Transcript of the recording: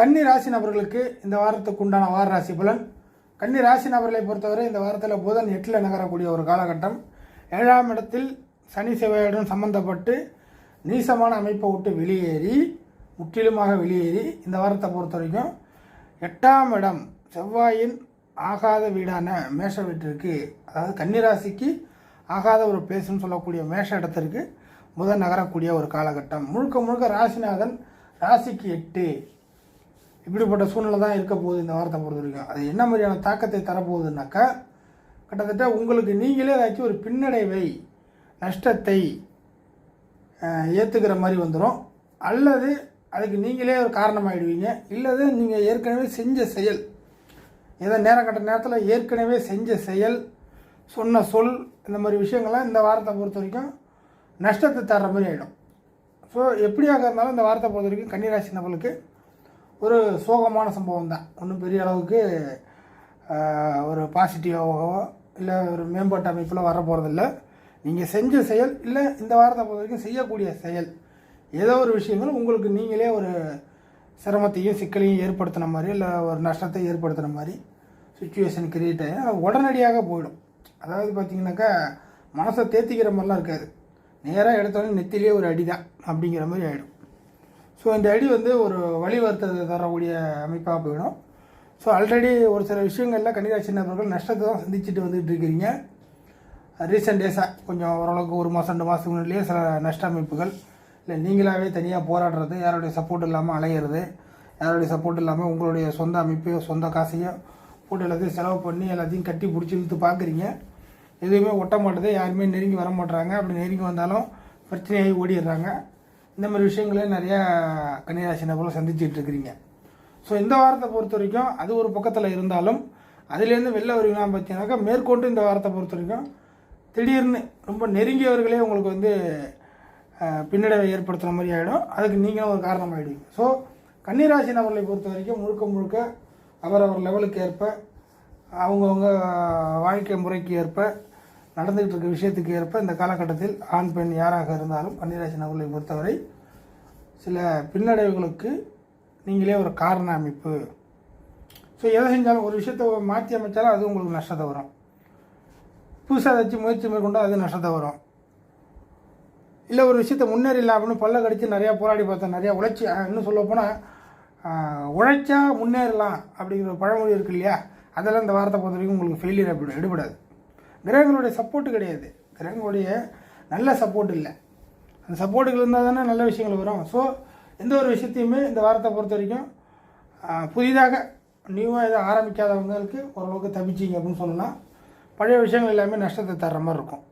கன்னி ராசி நபர்களுக்கு இந்த வாரத்துக்கு உண்டான வார ராசி பலன். கன்னி ராசி நபர்களை பொறுத்தவரை இந்த வாரத்தில் புதன் 8ல் நகரக்கூடிய ஒரு காலகட்டம். 7ஆம் இடத்தில் சனி செவ்வாயுடன் சம்பந்தப்பட்டு நீசமான அமைப்பை விட்டு வெளியேறி முற்றிலுமாக வெளியேறி இந்த வாரத்தை பொறுத்த வரைக்கும் 8ஆம் இடம் செவ்வாயின் ஆகாத வீடான மேஷ வீட்டிற்கு, அதாவது கன்னிராசிக்கு ஆகாத ஒரு பிளேஸ்ன்னு சொல்லக்கூடிய மேஷ இடத்திற்கு புதன் நகரக்கூடிய ஒரு காலகட்டம். முழுக்க முழுக்க ராசிநாதன் ராசிக்கு 8 இப்படிப்பட்ட சூழ்நிலை தான் இருக்க போகுது இந்த வாரத்தை பொறுத்த வரைக்கும். அது என்ன மாதிரியான தாக்கத்தை தரப்போகுதுன்னாக்கா, கிட்டத்தட்ட உங்களுக்கு நீங்களே ஏதாச்சும் ஒரு பின்னடைவை நஷ்டத்தை ஏற்றுக்கிற மாதிரி வந்துடும், அல்லது அதுக்கு நீங்களே ஒரு காரணமாகிடுவீங்க, இல்லது நீங்கள் ஏற்கனவே செஞ்ச செயல், ஏதோ நேரம் கட்ட நேரத்தில் ஏற்கனவே செஞ்ச செயல், சொன்ன சொல், இந்த மாதிரி விஷயங்கள்லாம் இந்த வாரத்தை பொறுத்த வரைக்கும் நஷ்டத்தை தர்ற மாதிரி ஆகிடும். ஸோ எப்படியாக இருந்தாலும் இந்த வாரத்தை பொறுத்த வரைக்கும் கன்னிராசி நபர்களுக்கு ஒரு சோகமான சம்பவம் தான். ஒன்றும் பெரிய அளவுக்கு ஒரு பாசிட்டிவாகவோ இல்லை ஒரு மேம்பட்ட அமைப்பில் வர போகிறதில்ல. நீங்கள் செஞ்ச செயல் இல்லை இந்த வாரத்தை பொறுத்த வரைக்கும் செய்யக்கூடிய செயல், ஏதோ ஒரு விஷயங்கள் உங்களுக்கு நீங்களே ஒரு சிரமத்தையும் சிக்கலையும் ஏற்படுத்தின மாதிரி இல்லை ஒரு நஷ்டத்தை ஏற்படுத்தின மாதிரி சுச்சுவேஷன் கிரியேட் ஆகி அது உடனடியாக போயிடும். அதாவது பார்த்திங்கனாக்கா மனசை தேத்திக்கிற மாதிரிலாம் இருக்காது, நேராக எடுத்தோடனே நெத்திலே ஒரு அடி தான் அப்படிங்கிற மாதிரி ஆகிடும். ஸோ இந்த அடி ஒரு வழி வருத்தத்தை தரக்கூடிய அமைப்பாக போயிடும். ஸோ ஆல்ரெடி ஒரு சில விஷயங்களில் கன்னிராசி நபர்கள் நஷ்டத்தை தான் சந்திச்சுட்டு வந்துட்டு இருக்கிறீங்க. ரீசெண்ட் டேஸாக கொஞ்சம் ஓரளவுக்கு 1 மாதம் 2 மாதத்துக்கு முன்னாடியே சில நஷ்ட அமைப்புகள், இல்லை நீங்களாகவே தனியாக போராடுறது, யாருடைய சப்போர்ட் இல்லாமல் அலையிறது, யாருடைய சப்போர்ட் இல்லாமல் உங்களுடைய சொந்த அமைப்பையோ சொந்த காசையோ போட்டு எல்லாத்தையும் செலவு பண்ணி எல்லாத்தையும் கட்டி பிடிச்சி இழுத்து பார்க்குறீங்க. எதுவுமே ஒட்ட மாட்டுது, யாருமே நெருங்கி வர மாட்டுறாங்க. அப்படி நெருங்கி வந்தாலும் பிரச்சனையாகி ஓடிடுறாங்க. இந்த மாதிரி விஷயங்களே நிறையா கன்னிராசி நபர்கள் சந்திச்சுட்டு இருக்கிறீங்க. ஸோ இந்த வாரத்தை பொறுத்த வரைக்கும் அது ஒரு பக்கத்தில் இருந்தாலும் அதுலேருந்து வெளில வருவீங்கன்னா பார்த்தீங்கன்னாக்கா, மேற்கொண்டு இந்த வாரத்தை பொறுத்த வரைக்கும் திடீர்னு ரொம்ப நெருங்கியவர்களே உங்களுக்கு பின்னடைவை ஏற்படுத்துகிற மாதிரி ஆகிடும். அதுக்கு நீங்களும் ஒரு காரணம் ஆகிடுவீங்க. ஸோ கன்னிராசி நபர்களை பொறுத்த வரைக்கும் முழுக்க முழுக்க அவரவர் லெவலுக்கு ஏற்ப, அவங்கவுங்க வாழ்க்கை முறைக்கு ஏற்ப, நடந்துகிட்டு இருக்க விஷயத்துக்கு ஏற்ப இந்த காலகட்டத்தில் ஆண் பெண் யாராக இருந்தாலும் கன்னிராசி நபர்களை பொறுத்தவரை சில பின்னடைவுகளுக்கு நீங்களே ஒரு காரண அமைப்பு. ஸோ எதை செஞ்சாலும் ஒரு விஷயத்தை மாற்றி அமைச்சாலும் அது உங்களுக்கு நஷ்டத்தை வரும். புதுசாக ஏதாச்சும் முயற்சி மேற்கொண்டால் அது நஷ்டத்தை வரும். இல்லை ஒரு விஷயத்தை முன்னேறிடலாம் அப்படின்னு பல்ல கடித்து நிறையா போராடி பார்த்தா, நிறையா உழைச்சி, இன்னும் சொல்ல போனால் உழைச்சா முன்னேறலாம் அப்படிங்கிற ஒரு பழமொழி இருக்கு இல்லையா, அதெல்லாம் இந்த வாரத்தை பொறுத்த வரைக்கும் உங்களுக்கு ஃபெயிலியர் எடுபடாது. கிரகங்களுடைய சப்போர்ட்டு கிடையாது, கிரகங்களுடைய நல்ல சப்போர்ட் இல்லை. அந்த சப்போர்ட்டுகள் இருந்தால் தானே நல்ல விஷயங்கள் வரும். ஸோ எந்த ஒரு விஷயத்தையுமே இந்த வாரத்தை பொறுத்த வரைக்கும் புதிதாக நியூவாக எதை ஆரம்பிக்காதவங்களுக்கு ஓரளவுக்கு தப்பிச்சிங்க அப்படின்னு சொல்லலாம். பழைய விஷயங்கள் எல்லாமே நஷ்டத்தை தர்ற மாதிரி இருக்கும்.